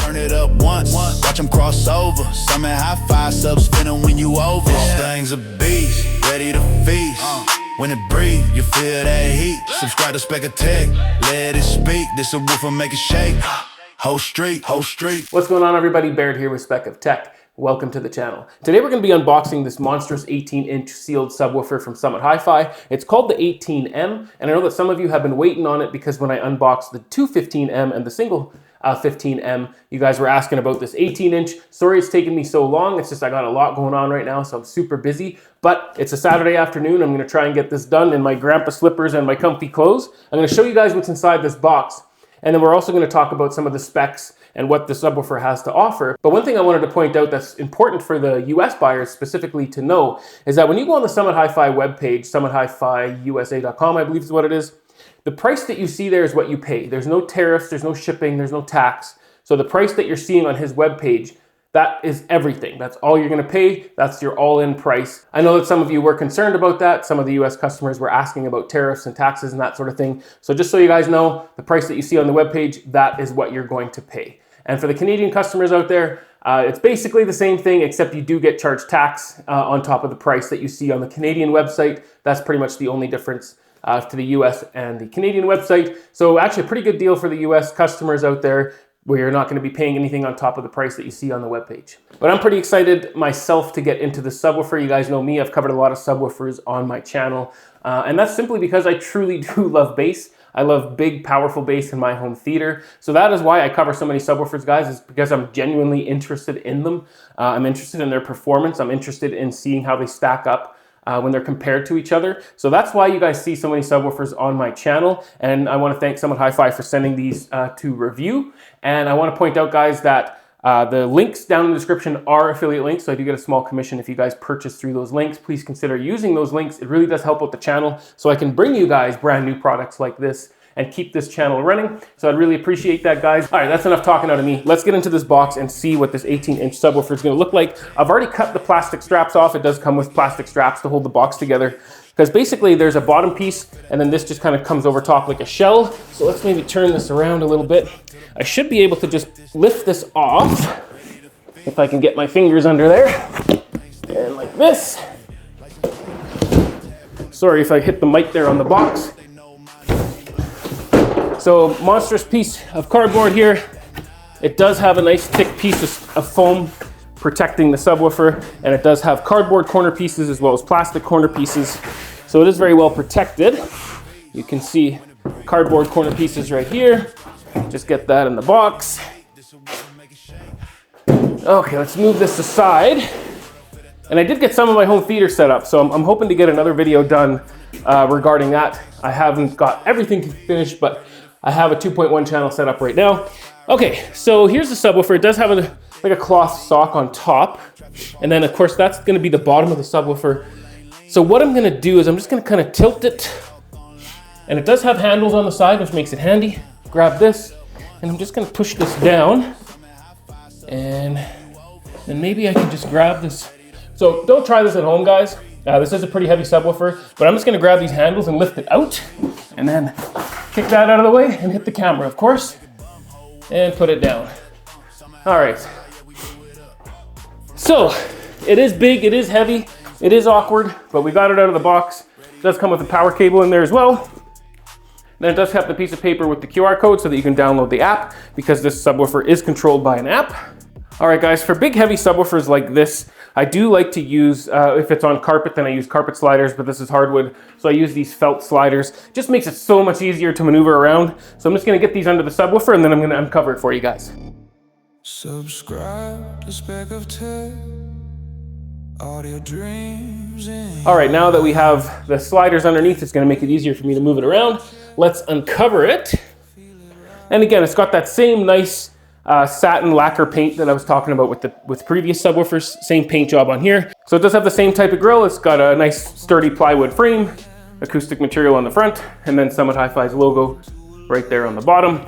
turn it up once. Watch them cross over. Summit Hifi subs spinning when you over. This thing's a beast, ready to feast. When it breathe, you feel that heat. Subscribe to Spec Tech, let it speak. This a woofer, make it shake. Whole street, whole street. What's going on, everybody? Baird here with Spec of Tech. Welcome to the channel. Today we're going to be unboxing this monstrous 18-inch sealed subwoofer from Summit Hifi. It's called the 18M, and I know that some of you have been waiting on it because when I unboxed the 215M and the single 15M, you guys were asking about this 18-inch. Sorry it's taken me so long. It's just I got a lot going on right now, so I'm super busy. But it's a Saturday afternoon. I'm going to try and get this done in my grandpa slippers and my comfy clothes. I'm going to show you guys what's inside this box. And then we're also going to talk about some of the specs and what the subwoofer has to offer. But one thing I wanted to point out that's important for the US buyers specifically to know is that when you go on the Summit Hifi webpage, summithifiusa.com, I believe is what it is, the price that you see there is what you pay. There's no tariffs, there's no shipping, there's no tax. So the price that you're seeing on his webpage, that is everything. That's all you're gonna pay. That's your all-in price. I know that some of you were concerned about that. Some of the US customers were asking about tariffs and taxes and that sort of thing. So just so you guys know, the price that you see on the webpage, that is what you're going to pay. And for the Canadian customers out there, it's basically the same thing, except you do get charged tax on top of the price that you see on the Canadian website. That's pretty much the only difference to the US and the Canadian website. So actually a pretty good deal for the US customers out there, where you're not going to be paying anything on top of the price that you see on the webpage. But I'm pretty excited myself to get into the subwoofer. You guys know me, I've covered a lot of subwoofers on my channel. And that's simply because I truly do love bass. I love big, powerful bass in my home theater. So that is why I cover so many subwoofers, guys, is because I'm genuinely interested in them. I'm interested in their performance. I'm interested in seeing how they stack up when they're compared to each other. So that's why you guys see so many subwoofers on my channel. And I want to thank Summit Hifi for sending these to review. And I want to point out, guys, that the links down in the description are affiliate links, so I do get a small commission if you guys purchase through those links. Please consider using those links. It really does help out the channel, so I can bring you guys brand new products like this and keep this channel running. So I'd really appreciate that, guys. All right, that's enough talking out of me. Let's get into this box and see what this 18-inch subwoofer is gonna look like. I've already cut the plastic straps off. It does come with plastic straps to hold the box together, because basically there's a bottom piece and then this just kind of comes over top like a shell. So let's maybe turn this around a little bit. I should be able to just lift this off if I can get my fingers under there. And like this. Sorry if I hit the mic there on the box. So monstrous piece of cardboard here. It does have a nice thick piece of foam protecting the subwoofer, and it does have cardboard corner pieces as well as plastic corner pieces. So it is very well protected. You can see cardboard corner pieces right here. Just get that in the box. Okay, let's move this aside. And I did get some of my home theater set up, so I'm hoping to get another video done regarding that. I haven't got everything finished, but I have a 2.1 channel set up right now. Okay, so here's the subwoofer. It does have like a cloth sock on top. And then of course that's gonna be the bottom of the subwoofer. So what I'm gonna do is I'm just gonna kind of tilt it. And it does have handles on the side, which makes it handy. Grab this, and I'm just gonna push this down. And then maybe I can just grab this. So don't try this at home, guys. This is a pretty heavy subwoofer, but I'm just gonna grab these handles and lift it out, and then kick that out of the way and hit the camera, of course, and put it down. All right. So it is big, it is heavy, it is awkward, but we got it out of the box. It does come with a power cable in there as well. Then it does have the piece of paper with the QR code so that you can download the app, because this subwoofer is controlled by an app. All right, guys, for big heavy subwoofers like this, I do like to use, if it's on carpet, then I use carpet sliders, but this is hardwood, so I use these felt sliders. Just makes it so much easier to maneuver around. So I'm just gonna get these under the subwoofer, and then I'm gonna uncover it for you guys. Subscribe to Spec of Tech, audio dreams. All right, now that we have the sliders underneath, it's gonna make it easier for me to move it around. Let's uncover it. And again, it's got that same nice satin lacquer paint that I was talking about with previous subwoofers. Same paint job on here. So it does have the same type of grill. It's got a nice sturdy plywood frame, acoustic material on the front, and then Summit Hifi's logo right there on the bottom.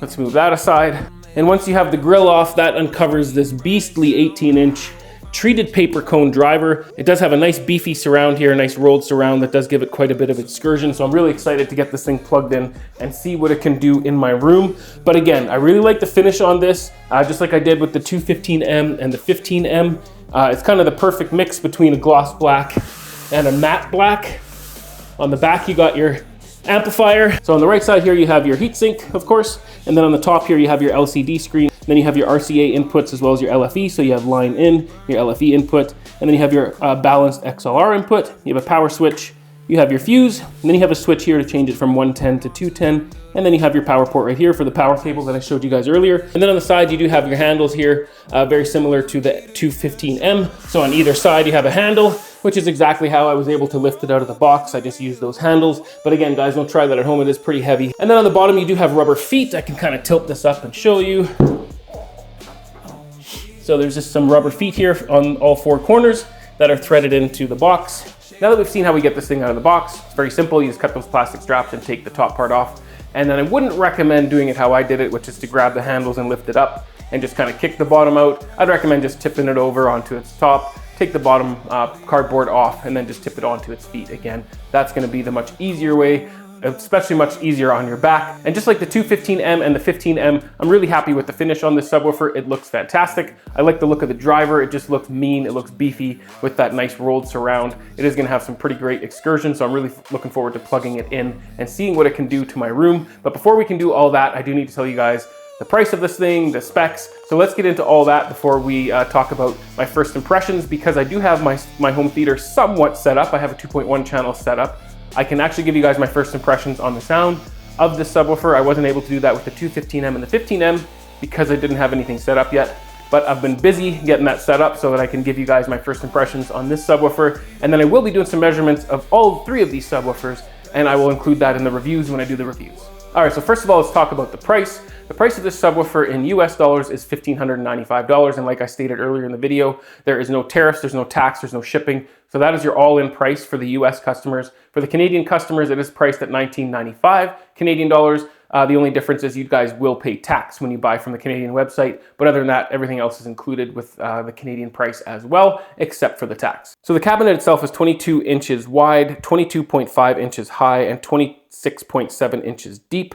Let's move that aside. And once you have the grill off, that uncovers this beastly 18-inch treated paper cone driver. It does have a nice beefy surround here, a nice rolled surround that does give it quite a bit of excursion. So I'm really excited to get this thing plugged in and see what it can do in my room. But again, I really like the finish on this, just like I did with the 215M and the 15M. It's kind of the perfect mix between a gloss black and a matte black. On the back, you got your amplifier. So on the right side here, you have your heatsink, of course. And then on the top here, you have your LCD screen. Then you have your RCA inputs as well as your LFE. So you have line in, your LFE input, and then you have your balanced XLR input. You have a power switch, you have your fuse, and then you have a switch here to change it from 110 to 210. And then you have your power port right here for the power cable that I showed you guys earlier. And then on the side, you do have your handles here, very similar to the 215M. So on either side, you have a handle, which is exactly how I was able to lift it out of the box. I just used those handles. But again, guys, don't try that at home. It is pretty heavy. And then on the bottom, you do have rubber feet. I can kind of tilt this up and show you. So there's just some rubber feet here on all four corners that are threaded into the box. Now that we've seen how we get this thing out of the box, it's very simple. You just cut those plastic straps and take the top part off. And then I wouldn't recommend doing it how I did it, which is to grab the handles and lift it up and just kind of kick the bottom out. I'd recommend just tipping it over onto its top, take the bottom cardboard off, and then just tip it onto its feet again. That's gonna be the much easier way, especially much easier on your back. And just like the 215M and the 15M, I'm really happy with the finish on this subwoofer. It looks fantastic. I like the look of the driver. It just looks mean. It looks beefy with that nice rolled surround. It is gonna have some pretty great excursion, so I'm really looking forward to plugging it in and seeing what it can do to my room. But before we can do all that, I do need to tell you guys the price of this thing, the specs. So let's get into all that before we talk about my first impressions, because I do have my home theater somewhat set up. I have a 2.1 channel set up. I can actually give you guys my first impressions on the sound of this subwoofer. I wasn't able to do that with the 215M and the 15M because I didn't have anything set up yet. But I've been busy getting that set up so that I can give you guys my first impressions on this subwoofer. And then I will be doing some measurements of all three of these subwoofers, and I will include that in the reviews when I do the reviews. All right, so first of all, let's talk about the price. The price of this subwoofer in US dollars is $1,595. And like I stated earlier in the video, there is no tariffs, there's no tax, there's no shipping. So that is your all-in price for the US customers. For the Canadian customers, it is priced at $19.95 Canadian dollars. The only difference is you guys will pay tax when you buy from the Canadian website. But other than that, everything else is included with the Canadian price as well, except for the tax. So the cabinet itself is 22 inches wide, 22.5 inches high, and 26.7 inches deep.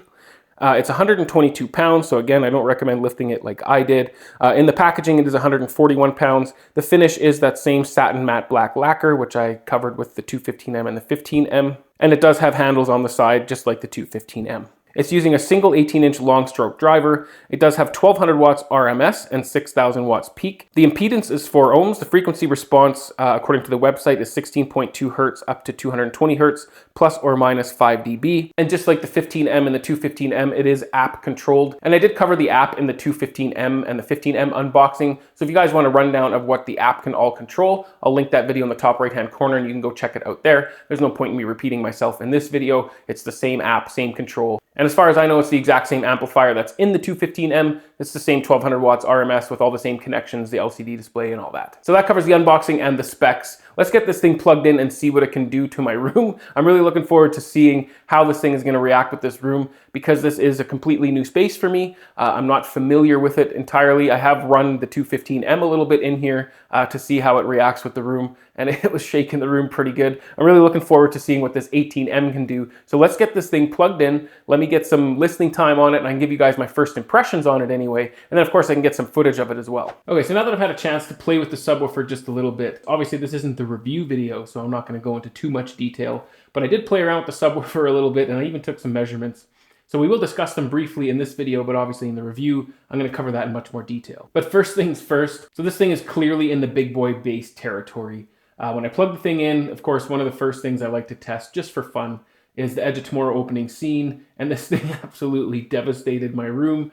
It's 122 pounds, so again, I don't recommend lifting it like I did. In the packaging, it is 141 pounds. The finish is that same satin matte black lacquer, which I covered with the 215M and the 15M. And it does have handles on the side, just like the 215M. It's using a single 18-inch long stroke driver. It does have 1200 watts RMS and 6000 watts peak. The impedance is 4 ohms. The frequency response, according to the website, is 16.2 hertz up to 220 hertz, plus or minus 5 dB. And just like the 15M and the 215M, it is app controlled. And I did cover the app in the 215M and the 15M unboxing. So if you guys want a rundown of what the app can all control, I'll link that video in the top right-hand corner and you can go check it out there. There's no point in me repeating myself in this video. It's the same app, same control. And as far as I know, it's the exact same amplifier that's in the 215M. It's the same 1200 watts RMS with all the same connections, the LCD display and all that. So that covers the unboxing and the specs. Let's get this thing plugged in and see what it can do to my room. I'm really looking forward to seeing how this thing is going to react with this room, because this is a completely new space for me. I'm not familiar with it entirely. I have run the 215M a little bit in here to see how it reacts with the room, and it was shaking the room pretty good. I'm really looking forward to seeing what this 18M can do. So let's get this thing plugged in. Let me get some listening time on it, and I can give you guys my first impressions on it anyway. And then of course I can get some footage of it as well. Okay, so now that I've had a chance to play with the subwoofer just a little bit, obviously this isn't the review video, so I'm not going to go into too much detail, but I did play around with the subwoofer a little bit, and I even took some measurements. So we will discuss them briefly in this video, but obviously in the review, I'm going to cover that in much more detail. But first things first, so this thing is clearly in the big boy bass territory. When I plug the thing in, of course, one of the first things I like to test just for fun is the Edge of Tomorrow opening scene, and this thing absolutely devastated my room.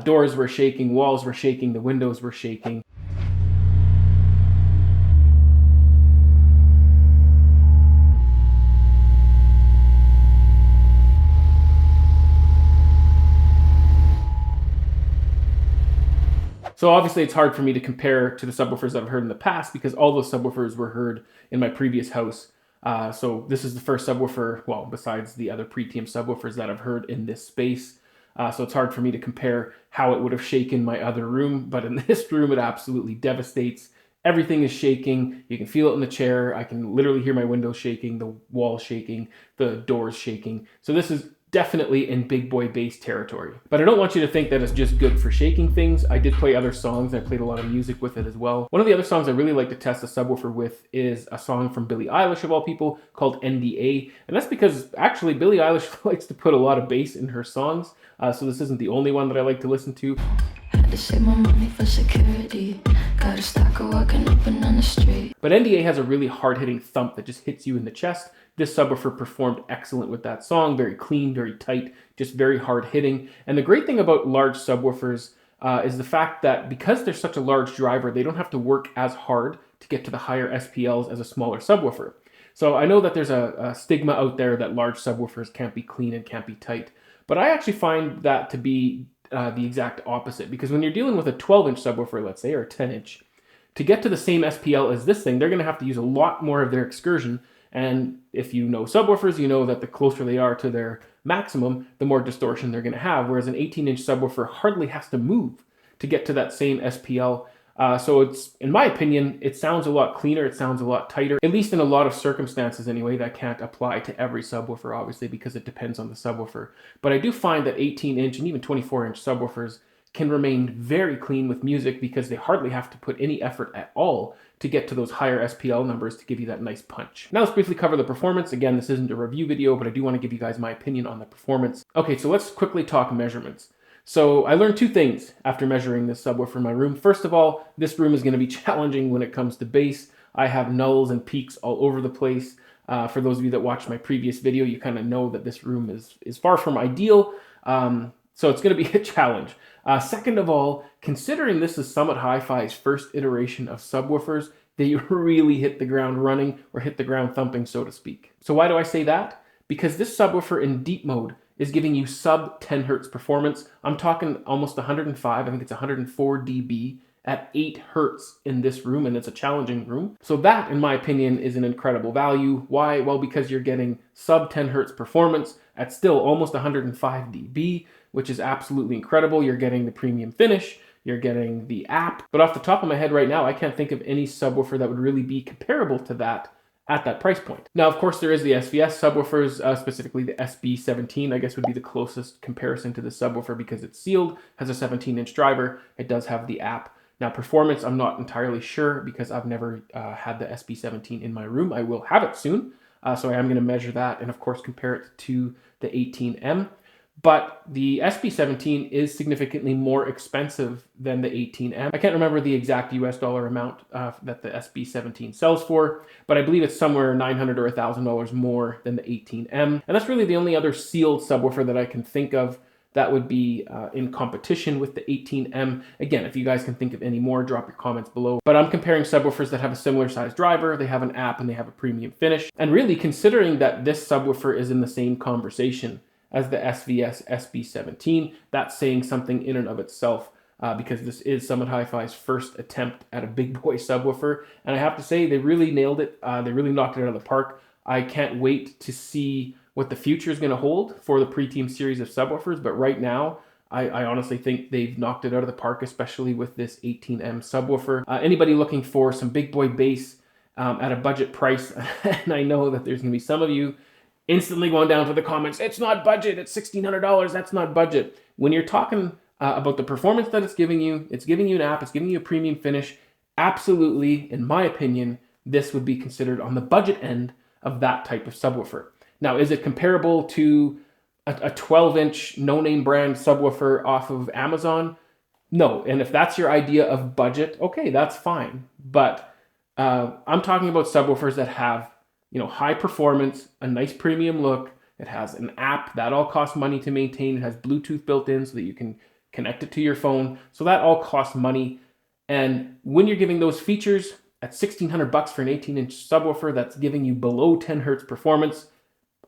Doors were shaking, walls were shaking, the windows were shaking. So obviously it's hard for me to compare to the subwoofers that I've heard in the past, because all those subwoofers were heard in my previous house. So this is the first subwoofer, well, besides the other Pretium subwoofers that I've heard in this space. So it's hard for me to compare how it would have shaken my other room, but in this room it absolutely devastates everything is shaking. You can feel it in the chair. I can literally hear my windows shaking, the wall shaking, the doors shaking. So this is definitely in big boy bass territory. But I don't want you to think that it's just good for shaking things. I did play other songs. I played a lot of music with it as well. One of the other songs I really like to test the subwoofer with is a song from Billie Eilish, of all people, called NDA. And that's because actually Billie Eilish likes to put a lot of bass in her songs. So this isn't the only one that I like to listen to. Had to save my money for security. Got a stalker walking up and down the street. But NDA has a really hard-hitting thump that just hits you in the chest. This subwoofer performed excellent with that song. Very clean, very tight, just very hard-hitting. And the great thing about large subwoofers is the fact that because they're such a large driver, they don't have to work as hard to get to the higher SPLs as a smaller subwoofer. So I know that there's a stigma out there that large subwoofers can't be clean and can't be tight. But I actually find that to be the exact opposite, because when you're dealing with a 12-inch subwoofer, let's say, or a 10-inch, to get to the same SPL as this thing, they're going to have to use a lot more of their excursion. And if you know subwoofers, you know that the closer they are to their maximum, the more distortion they're going to have. Whereas an 18-inch subwoofer hardly has to move to get to that same SPL. So it's, in my opinion, it sounds a lot cleaner, it sounds a lot tighter, at least in a lot of circumstances anyway. That can't apply to every subwoofer, obviously, because it depends on the subwoofer. But I do find that 18-inch and even 24-inch subwoofers can remain very clean with music because they hardly have to put any effort at all to get to those higher SPL numbers to give you that nice punch. Now let's briefly cover the performance. Again, this isn't a review video, but I do want to give you guys my opinion on the performance. Okay, so let's quickly talk measurements. So I learned two things after measuring this subwoofer in my room. First of all, this room is going to be challenging when it comes to bass. I have nulls and peaks all over the place. For those of you that watched my previous video, you kind of know that this room is far from ideal. So it's going to be a challenge. Second of all, considering this is Summit Hifi's first iteration of subwoofers, they really hit the ground running, or hit the ground thumping, so to speak. So why do I say that? Because this subwoofer in deep mode is giving you sub 10 hertz performance. I'm talking almost 105, I think it's 104 dB at 8 hertz in this room, and it's a challenging room. So that, in my opinion, is an incredible value. Why? Well, because you're getting sub 10 hertz performance at still almost 105 dB, which is absolutely incredible. You're getting the premium finish, you're getting the app. But off the top of my head right now, I can't think of any subwoofer that would really be comparable to that at that price point. Now, of course, there is the SVS subwoofers, specifically the SB17, I guess would be the closest comparison to the subwoofer because it's sealed, has a 17-inch driver, it does have the app. Now, performance, I'm not entirely sure because I've never had the SB17 in my room. I will have it soon, so I am going to measure that and, of course, compare it to the 18M. But the SB17 is significantly more expensive than the 18M. I can't remember the exact US dollar amount that the SB17 sells for, but I believe it's somewhere $900 or $1,000 more than the 18M. And that's really the only other sealed subwoofer that I can think of that would be in competition with the 18M. Again, if you guys can think of any more, drop your comments below. But I'm comparing subwoofers that have a similar size driver, they have an app, and they have a premium finish. And really, considering that this subwoofer is in the same conversation as the SVS SB17, that's saying something in and of itself, because this is Summit Hifi's first attempt at a big boy subwoofer. And I have to say, they really nailed it. They really knocked it out of the park. I can't wait to see what the future is going to hold for the Pretium series of subwoofers. But right now, I honestly think they've knocked it out of the park, especially with this 18M subwoofer. Anybody looking for some big boy bass at a budget price, and I know that there's going to be some of you instantly going down to the comments, it's not budget, it's $1,600, that's not budget. When you're talking about the performance that it's giving you an app, it's giving you a premium finish, absolutely, in my opinion, this would be considered on the budget end of that type of subwoofer. Now, is it comparable to a 12-inch no-name brand subwoofer off of Amazon? No, and if that's your idea of budget, okay, that's fine. But I'm talking about subwoofers that have, you know, high performance, a nice premium look. It has an app that all costs money to maintain. It has Bluetooth built in so that you can connect it to your phone. So that all costs money. And when you're giving those features at $1,600 for an 18-inch subwoofer that's giving you below 10 hertz performance,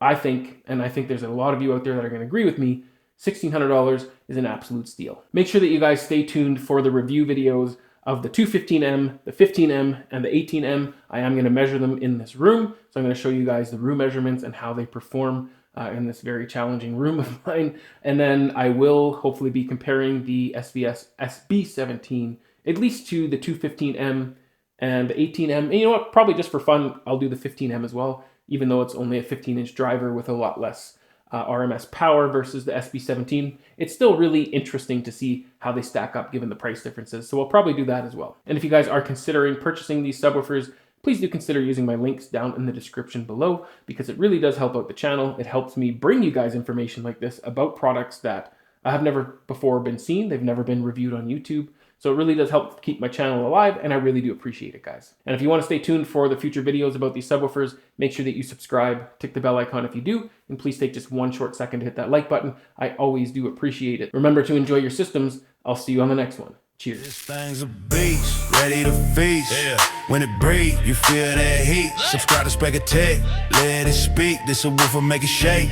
I think there's a lot of you out there that are going to agree with me, $1,600 is an absolute steal. Make sure that you guys stay tuned for the review videos of the 215M, the 15M, and the 18M. I am going to measure them in this room. So I'm going to show you guys the room measurements and how they perform in this very challenging room of mine. And then I will hopefully be comparing the SVS SB17, at least to the 215M and the 18M. And you know what? Probably just for fun, I'll do the 15M as well, even though it's only a 15-inch driver with a lot less RMS power versus the SB17. It's still really interesting to see how they stack up given the price differences. So we'll probably do that as well. And if you guys are considering purchasing these subwoofers, please do consider using my links down in the description below, because it really does help out the channel. It helps me bring you guys information like this about products that have never before been seen. They've never been reviewed on YouTube. So it really does help keep my channel alive, and I really do appreciate it, guys. And if you want to stay tuned for the future videos about these subwoofers, make sure that you subscribe, tick the bell icon if you do, and please take just one short second to hit that like button. I always do appreciate it. Remember to enjoy your systems. I'll see you on the next one. Cheers. This thing's a beast, ready to feast. Yeah. When it breathe, you feel that heat. Subscribe to Spec of Tech, let it speak. This a woofer, make it shake.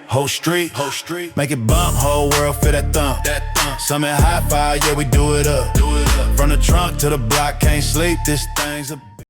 Whole street, make it bump, whole world feel that thump. Summit Hifi, yeah, we do it up. From the trunk to the block, can't sleep, this thing's a